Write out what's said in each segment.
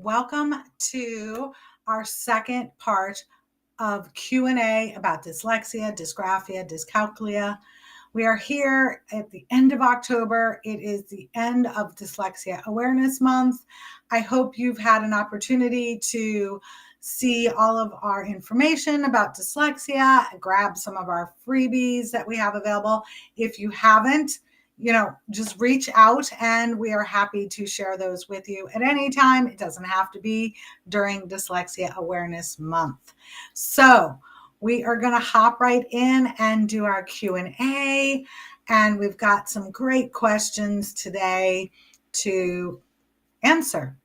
welcome to our second part of Q&A about dyslexia, dysgraphia, dyscalculia. We are here at the end of October. It is the end of Dyslexia Awareness Month. I hope you've had an opportunity to see all of our information about dyslexia, grab some of our freebies that we have available. If you haven't, just reach out and we are happy to share those with you at any time. It doesn't have to be during Dyslexia Awareness Month. So we are going to hop right in and do our Q&A. And we've got some great questions today to answer.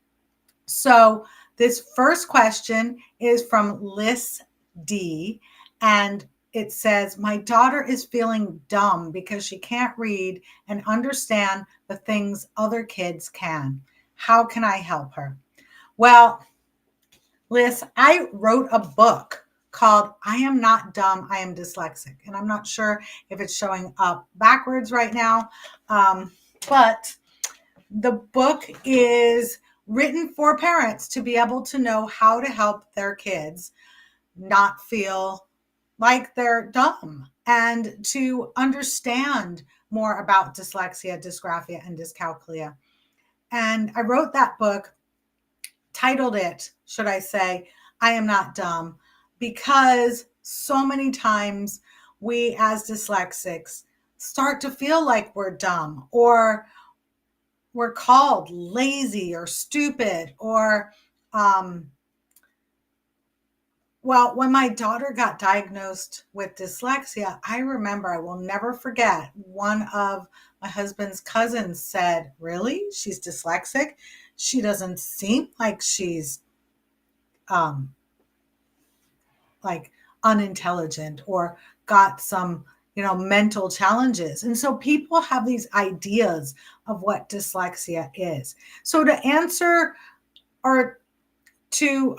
So this first question is from Liz D. And it says, my daughter is feeling dumb because she can't read and understand the things other kids can. How can I help her? Well, Liz, I wrote a book called I Am Not Dumb, I Am Dyslexic. And I'm not sure if it's showing up backwards right now, but the book is written for parents to be able to know how to help their kids not feel like they're dumb and to understand more about dyslexia, dysgraphia, and dyscalculia. And I wrote that book, titled it, should I say, I Am Not Dumb, because so many times we as dyslexics start to feel like we're dumb, or we're called lazy or stupid, or well, when my daughter got diagnosed with dyslexia, I remember, I will never forget, one of my husband's cousins said, really? She's dyslexic? She doesn't seem like she's like unintelligent or got some, mental challenges. And so people have these ideas of what dyslexia is. So to answer or to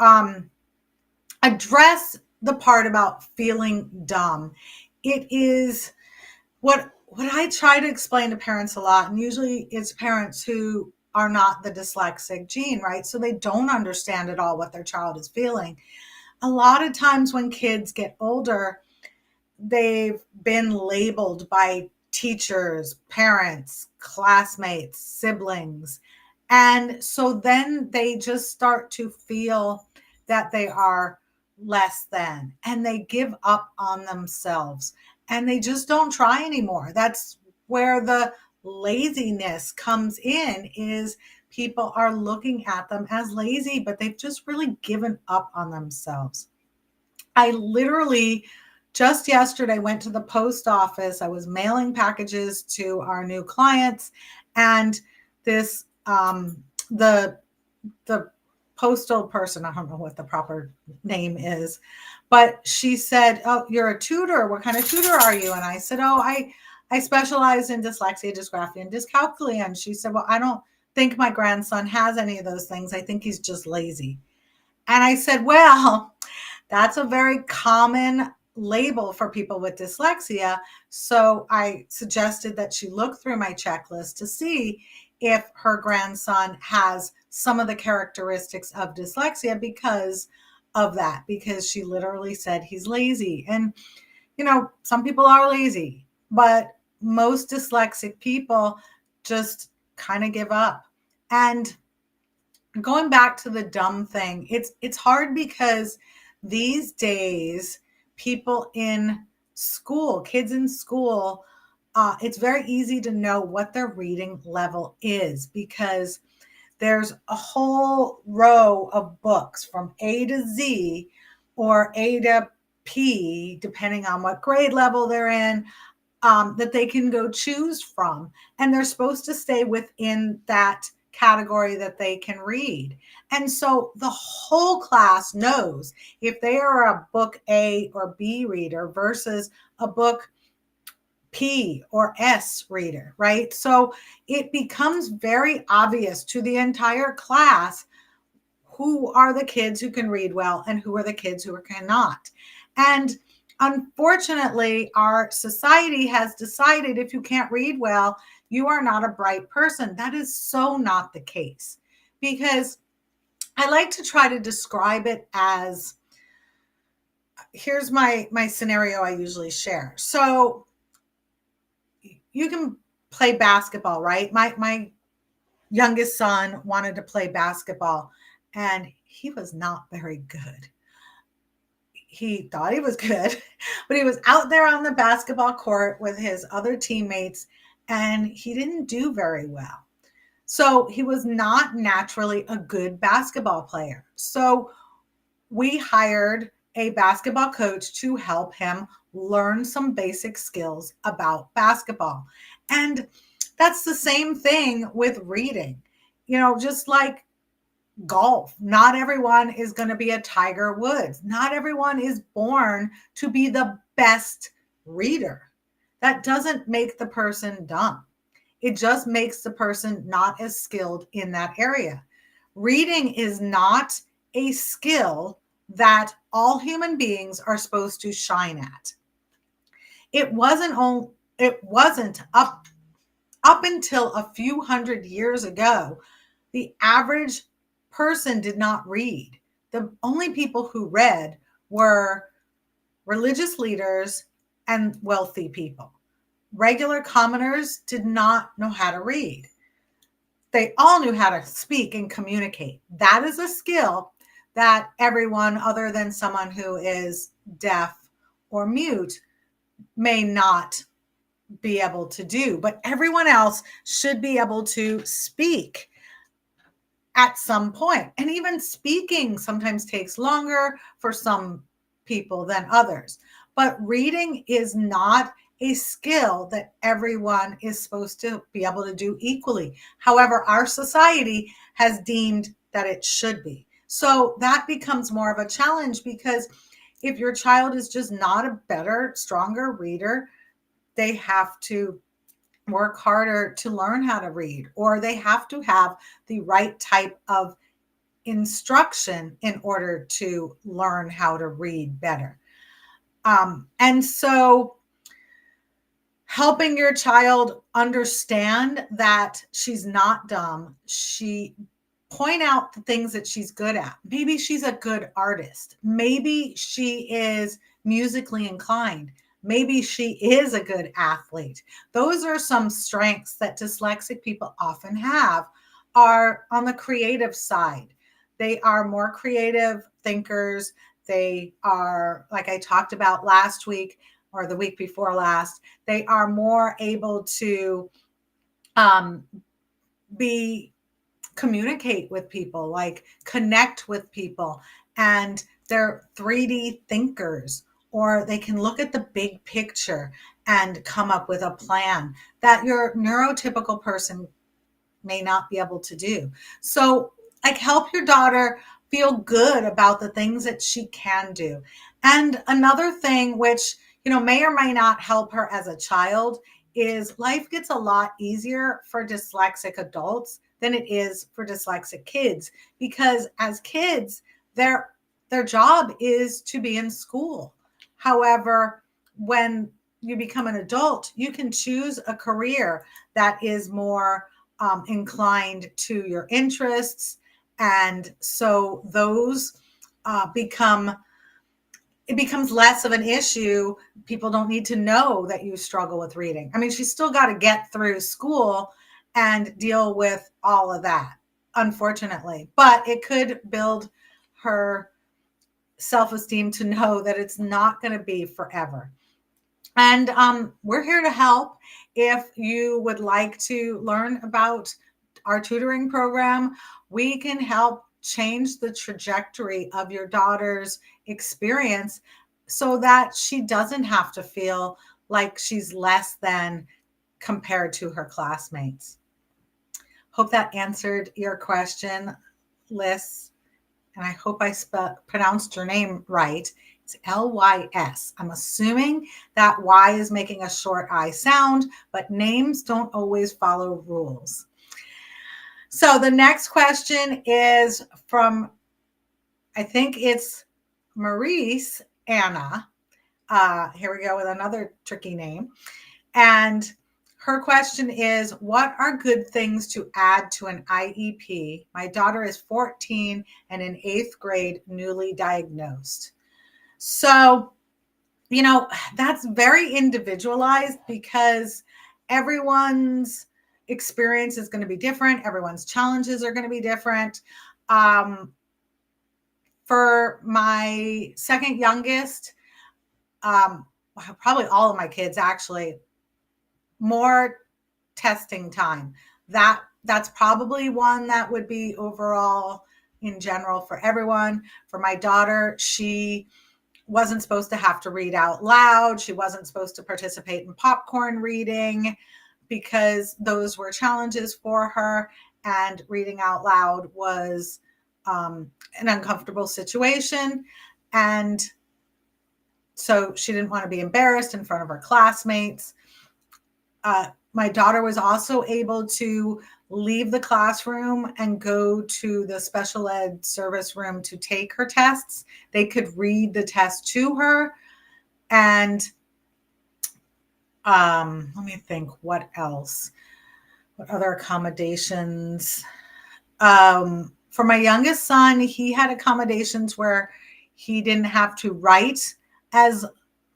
address the part about feeling dumb, it is what I try to explain to parents a lot, and usually it's parents who are not the dyslexic gene, right? So they don't understand at all what their child is feeling. A lot of times when kids get older, they've been labeled by teachers, parents, classmates, siblings. And so then they just start to feel that they are less than, and they give up on themselves and they just don't try anymore. That's where the laziness comes in, is people are looking at them as lazy, but they've just really given up on themselves. I literally just yesterday went to the post office. I was mailing packages to our new clients, and this the postal person, I don't know what the proper name is, but she said, oh, you're a tutor. What kind of tutor are you? And I said, oh, I specialize in dyslexia, dysgraphia, and dyscalculia. And she said, well, I don't think my grandson has any of those things. I think he's just lazy. And I said, well, that's a very common label for people with dyslexia. So I suggested that she look through my checklist to see if her grandson has some of the characteristics of dyslexia because of that, because she literally said he's lazy. And, some people are lazy, but most dyslexic people just kind of give up. And going back to the dumb thing, it's hard because these days, people in school, kids in school, it's very easy to know what their reading level is because there's a whole row of books from A to Z or A to P, depending on what grade level they're in, that they can go choose from. And they're supposed to stay within that category that they can read. And so the whole class knows if they are a book A or B reader versus a book P or S reader, right? So it becomes very obvious to the entire class who are the kids who can read well and who are the kids who cannot. And unfortunately, our society has decided if you can't read well, you are not a bright person. That is so not the case, because I like to try to describe it as, here's my scenario I usually share. So you can play basketball, right? My youngest son wanted to play basketball and he was not very good. He thought he was good, but he was out there on the basketball court with his other teammates and he didn't do very well. So he was not naturally a good basketball player. So we hired a basketball coach to help him learn some basic skills about basketball. And that's the same thing with reading. Just like golf, not everyone is going to be a Tiger Woods. Not everyone is born to be the best reader. That doesn't make the person dumb. It just makes the person not as skilled in that area. Reading is not a skill that all human beings are supposed to shine at. It wasn't up until a few hundred years ago, the average person did not read. The only people who read were religious leaders and wealthy people. Regular commoners did not know how to read. They all knew how to speak and communicate. That is a skill that everyone other than someone who is deaf or mute may not be able to do, but everyone else should be able to speak at some point. And even speaking sometimes takes longer for some people than others. But reading is not a skill that everyone is supposed to be able to do equally. However, our society has deemed that it should be. So that becomes more of a challenge because if your child is just not a better, stronger reader, they have to work harder to learn how to read, or they have to have the right type of instruction in order to learn how to read better. And so helping your child understand that she's not dumb, point out the things that she's good at. Maybe she's a good artist. Maybe she is musically inclined. Maybe she is a good athlete. Those are some strengths that dyslexic people often have, are on the creative side. They are more creative thinkers. They are, like I talked about last week or the week before last, they are more able to communicate with people, like connect with people, and they're 3D thinkers, or they can look at the big picture and come up with a plan that your neurotypical person may not be able to do. So, like, help your daughter feel good about the things that she can do. And another thing, which, may or may not help her as a child, is life gets a lot easier for dyslexic adults than it is for dyslexic kids, because as kids, their job is to be in school. However, when you become an adult, you can choose a career that is more inclined to your interests. And so those it becomes less of an issue. People don't need to know that you struggle with reading. I mean, she's still got to get through school and deal with all of that, unfortunately. But it could build her self-esteem to know that it's not going to be forever. And we're here to help. If you would like to learn about our tutoring program, we can help change the trajectory of your daughter's experience so that she doesn't have to feel like she's less than compared to her classmates. Hope that answered your question, Liz. And I hope I pronounced your name right. It's Lys. I'm assuming that Y is making a short I sound, but names don't always follow rules. So the next question is from, I think it's Maurice Anna. Here we go with another tricky name. And Her question is, what are good things to add to an IEP? My daughter is 14 and in 8th grade, newly diagnosed. So, that's very individualized because everyone's experience is going to be different. Everyone's challenges are going to be different. For my second youngest, probably all of my kids actually, more testing time. That's probably one that would be overall in general for everyone. For my daughter, she wasn't supposed to have to read out loud. She wasn't supposed to participate in popcorn reading because those were challenges for her. And reading out loud was an uncomfortable situation. And so she didn't want to be embarrassed in front of her classmates. My daughter was also able to leave the classroom and go to the special ed service room to take her tests. They could read the test to her. And let me think, what else? What other accommodations? For my youngest son, he had accommodations where he didn't have to write as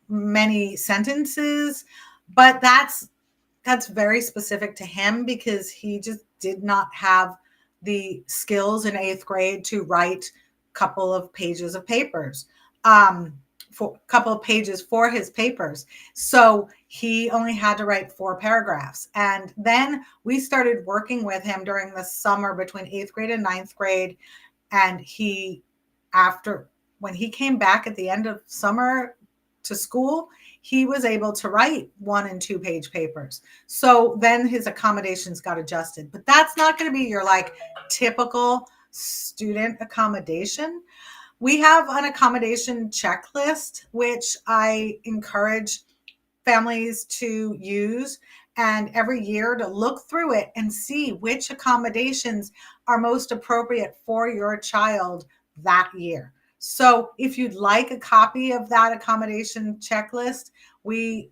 many sentences, but that's very specific to him because he just did not have the skills in 8th grade to write a couple of pages of papers, for a couple of pages for his papers. So he only had to write 4 paragraphs. And then we started working with him during the summer between 8th grade and 9th grade. And when he came back at the end of summer to school, he was able to write 1 and 2 page papers. So then his accommodations got adjusted. But that's not going to be your typical student accommodation. We have an accommodation checklist, which I encourage families to use, and every year to look through it and see which accommodations are most appropriate for your child that year. So if you'd like a copy of that accommodation checklist, we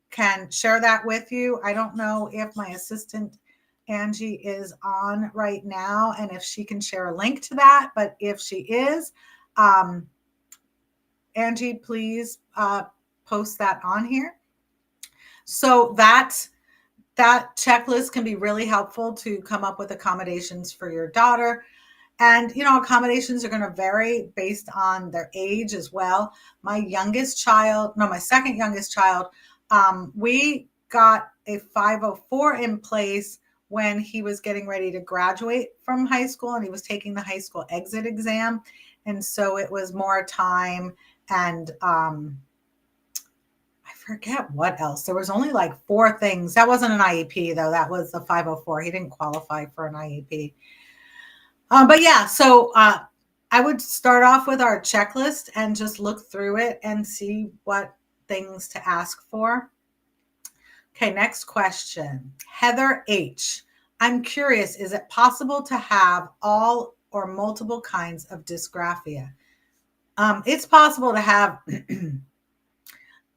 can share that with you. I don't know if my assistant Angie is on right now and if she can share a link to that, but if she is, Angie, please post that on here. So that checklist can be really helpful to come up with accommodations for your daughter. And, accommodations are going to vary based on their age as well. My second youngest child, we got a 504 in place when he was getting ready to graduate from high school and he was taking the high school exit exam. And so it was more time and I forget what else. There was only 4 things. That wasn't an IEP though. That was the 504. He didn't qualify for an IEP. But yeah, so I would start off with our checklist and just look through it and see what things to ask for. Okay, next question. Heather H. I'm curious, is it possible to have all or multiple kinds of dysgraphia? It's possible to have,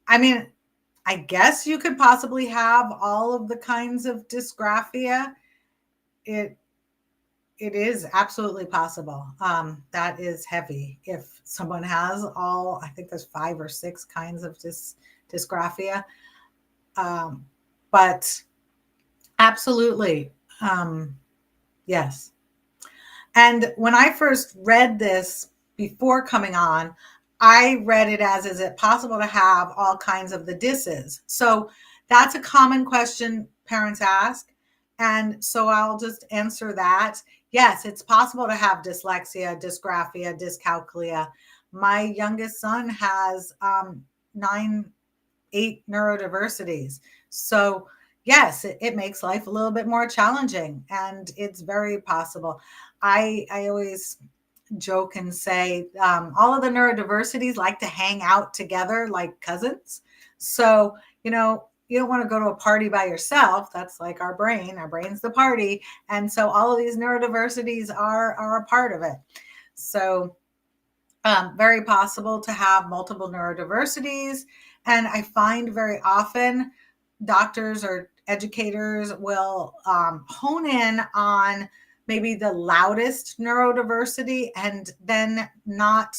I guess you could possibly have all of the kinds of dysgraphia. It is absolutely possible. That is heavy. If someone has I think there's 5 or 6 kinds of dysgraphia. But absolutely, yes. And when I first read this before coming on, I read it as, is it possible to have all kinds of the dysses? So that's a common question parents ask. And so I'll just answer that. Yes, it's possible to have dyslexia, dysgraphia, dyscalculia. My youngest son has 8 neurodiversities. So yes, it makes life a little bit more challenging, and it's very possible. I always joke and say all of the neurodiversities like to hang out together like cousins. So, you don't want to go to a party by yourself. That's like our brain. Our brain's the party. And so all of these neurodiversities are a part of it. So very possible to have multiple neurodiversities. And I find very often doctors are educators will hone in on maybe the loudest neurodiversity and then not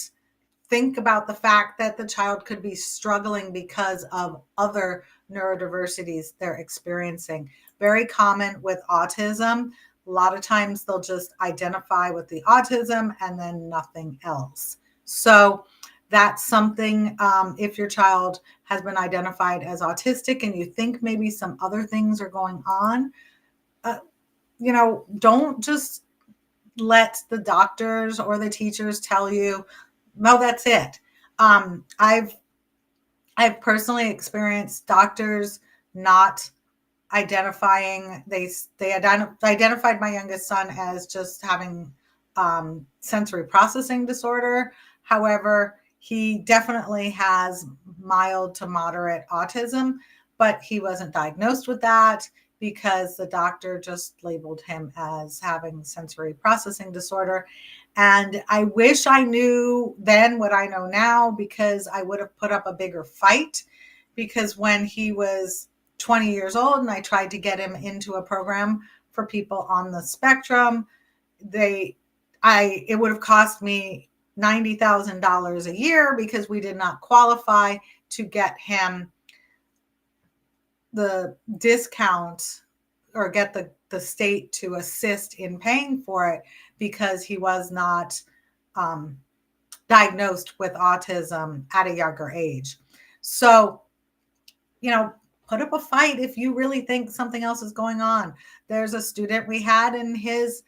think about the fact that the child could be struggling because of other neurodiversities they're experiencing. Very common with autism. A lot of times they'll just identify with the autism and then nothing else. So that's something, if your child has been identified as autistic and you think maybe some other things are going on, don't just let the doctors or the teachers tell you, no, that's it. I've personally experienced doctors not identifying. They identified my youngest son as just having sensory processing disorder. However, he definitely has mild to moderate autism, but he wasn't diagnosed with that because the doctor just labeled him as having sensory processing disorder. And I wish I knew then what I know now, because I would have put up a bigger fight. Because when he was 20 years old and I tried to get him into a program for people on the spectrum, it would have cost me $90,000 a year because we did not qualify to get him the discount or get the state to assist in paying for it because he was not diagnosed with autism at a younger age. So, put up a fight if you really think something else is going on. There's a student we had, and his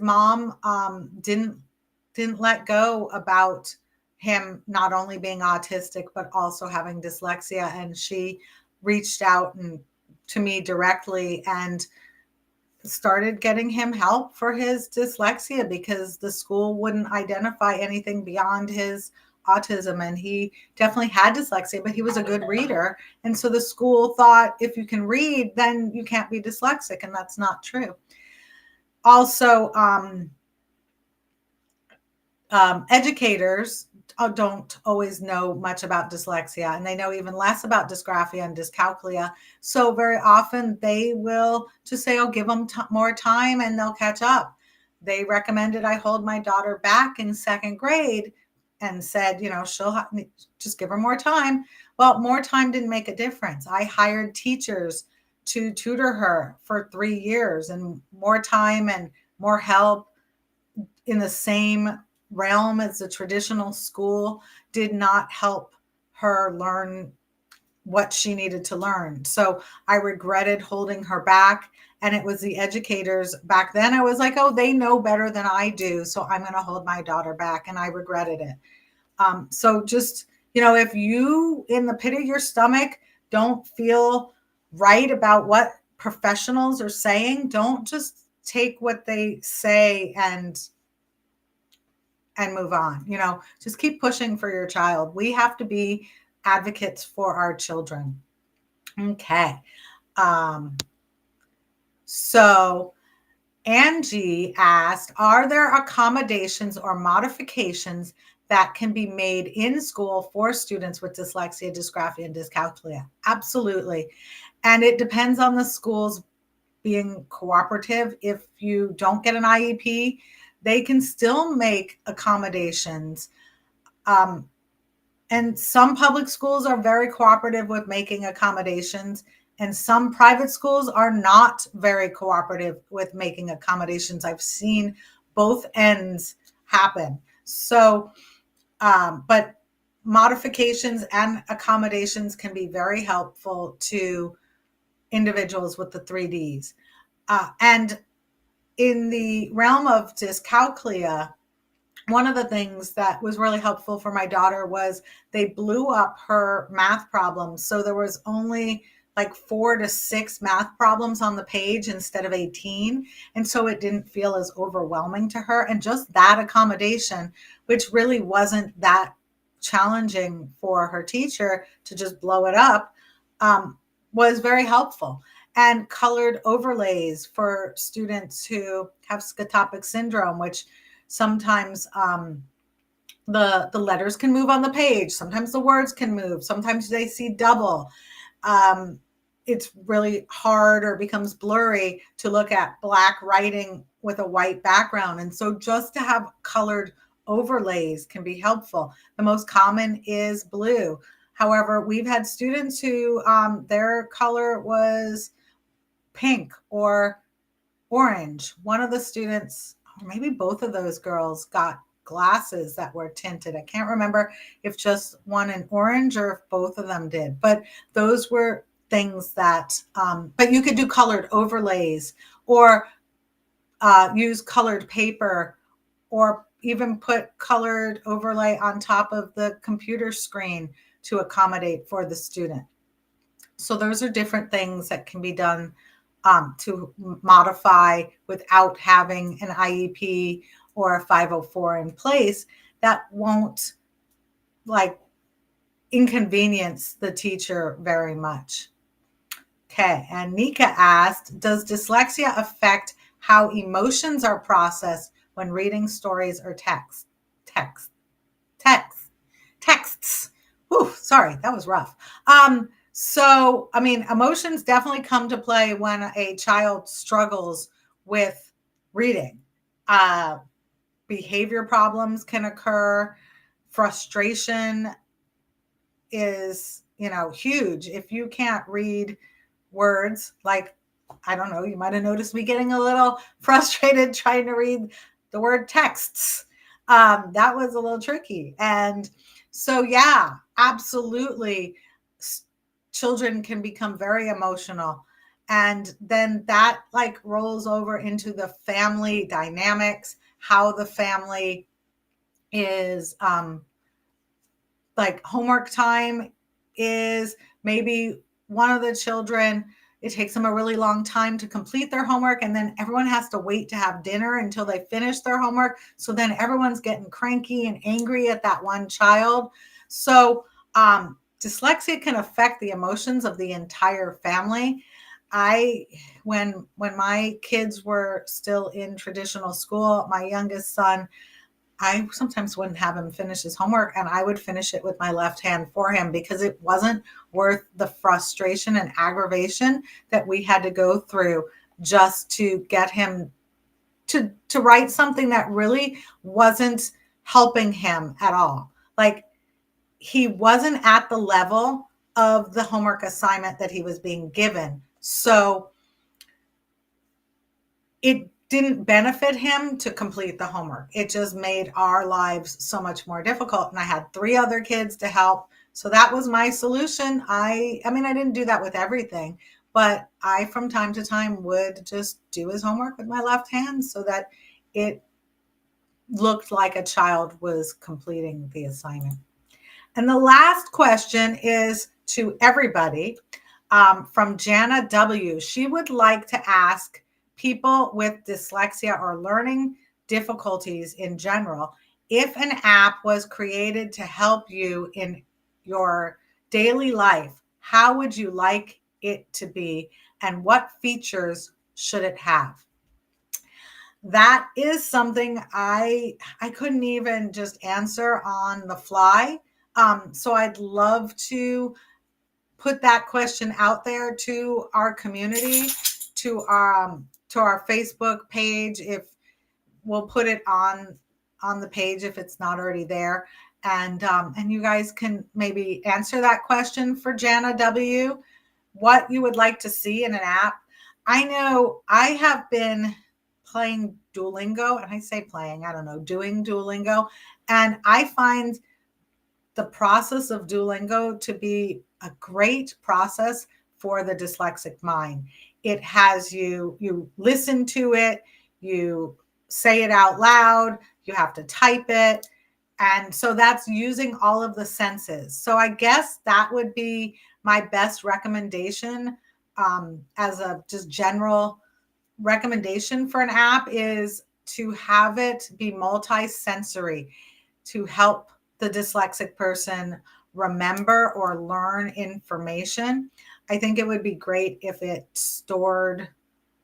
mom didn't let go about him not only being autistic but also having dyslexia, and she reached out to me directly and started getting him help for his dyslexia because the school wouldn't identify anything beyond his autism. And he definitely had dyslexia, but he was a good reader. And so the school thought if you can read, then you can't be dyslexic. And that's not true. Also, educators don't always know much about dyslexia, and they know even less about dysgraphia and dyscalculia. So very often they will just say, oh, give them more time and they'll catch up. They recommended I hold my daughter back in second grade and said, she'll just give her more time. Well, more time didn't make a difference. I hired teachers to tutor her for 3 years, and more time and more help in the same realm as the traditional school did not help her learn what she needed to learn. So I regretted holding her back. And it was the educators back then. I was like, oh, they know better than I do, so I'm going to hold my daughter back. And I regretted it. So just, if you in the pit of your stomach don't feel right about what professionals are saying, don't just take what they say and move on. Just keep pushing for your child. We have to be advocates for our children. Okay. So Angie asked, are there accommodations or modifications that can be made in school for students with dyslexia, dysgraphia, and dyscalculia? Absolutely. And it depends on the schools being cooperative. If you don't get an IEP, they can still make accommodations. And some public schools are very cooperative with making accommodations, and some private schools are not very cooperative with making accommodations. I've seen both ends happen. So, but modifications and accommodations can be very helpful to individuals with the 3Ds. And in the realm of dyscalculia, one of the things that was really helpful for my daughter was they blew up her math problems. So there was only like 4 to 6 math problems on the page instead of 18. And so it didn't feel as overwhelming to her. And just that accommodation, which really wasn't that challenging for her teacher to just blow it up, was very helpful. And colored overlays for students who have scotopic syndrome, which sometimes the letters can move on the page. Sometimes the words can move. Sometimes they see double. it's really hard or becomes blurry to look at black writing with a white background. And so just to have colored overlays can be helpful. The most common is blue. However, we've had students who their color was pink or orange. One of the students, or maybe both of those girls, got glasses that were tinted. I can't remember if just one in orange or if both of them did, but those were things that, but you could do colored overlays or use colored paper or even put colored overlay on top of the computer screen to accommodate for the student. So those are different things that can be done to modify without having an IEP or a 504 in place that won't like inconvenience the teacher very much. Okay, and Nika asked, does dyslexia affect how emotions are processed when reading stories or texts? Whew, sorry, that was rough. So, I mean, emotions definitely come to play when a child struggles with reading. Behavior problems can occur. Frustration is, huge. If you can't read words, like, I don't know, you might have noticed me getting a little frustrated trying to read the word texts. That was a little tricky. And so, yeah, absolutely. Children can become very emotional. And then that like rolls over into the family dynamics, how the family is like homework time is maybe one of the children, it takes them a really long time to complete their homework. And then everyone has to wait to have dinner until they finish their homework. So then everyone's getting cranky and angry at that one child. So dyslexia can affect the emotions of the entire family. When my kids were still in traditional school, my youngest son, I sometimes wouldn't have him finish his homework and I would finish it with my left hand for him because it wasn't worth the frustration and aggravation that we had to go through just to get him to write something that really wasn't helping him at all. Like he wasn't at the level of the homework assignment that he was being given. So it didn't benefit him to complete the homework. It just made our lives so much more difficult. And I had 3 other kids to help. So that was my solution. I mean, I didn't do that with everything, but I, from time to time, would just do his homework with my left hand so that it looked like a child was completing the assignment. And the last question is to everybody from Jana W. She would like to ask people with dyslexia or learning difficulties in general, if an app was created to help you in your daily life, how would you like it to be and what features should it have? That is something I couldn't even just answer on the fly. So I'd love to put that question out there to our community, to our Facebook page. If we'll put it on the page if it's not already there, and you guys can maybe answer that question for Jana W. What you would like to see in an app. I know I have been playing Duolingo, and I say playing, I don't know, doing Duolingo, and I find the process of Duolingo to be a great process for the dyslexic mind. It has you listen to it, you say it out loud, you have to type it. And so that's using all of the senses. So I guess that would be my best recommendation as a just general recommendation for an app is to have it be multi-sensory to help the dyslexic person remember or learn information. I think it would be great if it stored,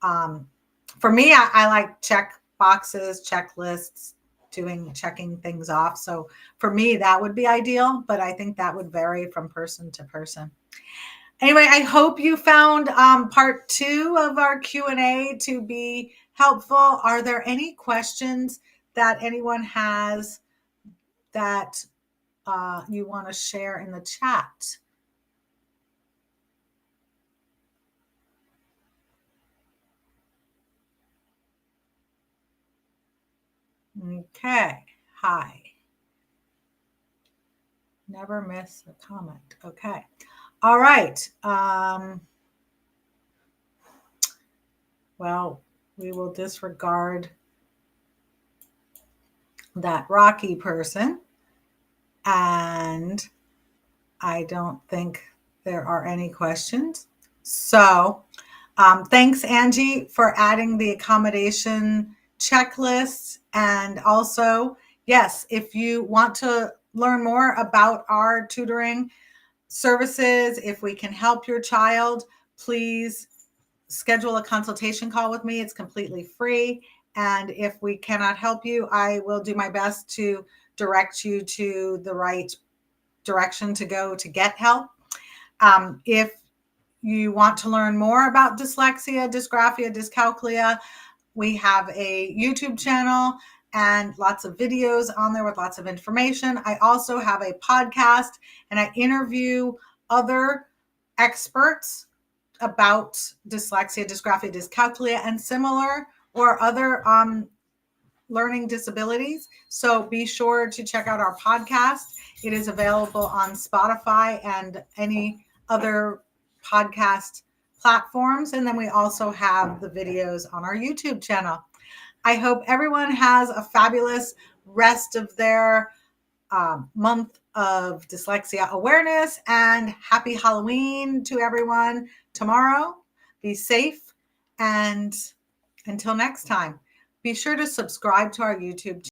for me, I like check boxes, checklists, checking things off. So for me, that would be ideal, but I think that would vary from person to person. Anyway, I hope you found part 2 of our Q&A to be helpful. Are there any questions that anyone has that you want to share in the chat? Okay. Hi. Never miss a comment. Okay. All right. Well, we will disregard that Rocky person. And I don't think there are any questions. So thanks, Angie, for adding the accommodation checklist. And also, yes, if you want to learn more about our tutoring services, if we can help your child, please schedule a consultation call with me. It's completely free. And if we cannot help you, I will do my best to direct you to the right direction to go to get help. If you want to learn more about dyslexia, dysgraphia, dyscalculia, we have a YouTube channel and lots of videos on there with lots of information. I also have a podcast and I interview other experts about dyslexia, dysgraphia, dyscalculia, and similar or other learning disabilities. So be sure to check out our podcast. It is available on Spotify and any other podcast platforms. And then we also have the videos on our YouTube channel. I hope everyone has a fabulous rest of their month of dyslexia awareness, and happy Halloween to everyone tomorrow. Be safe, and until next time, be sure to subscribe to our YouTube channel.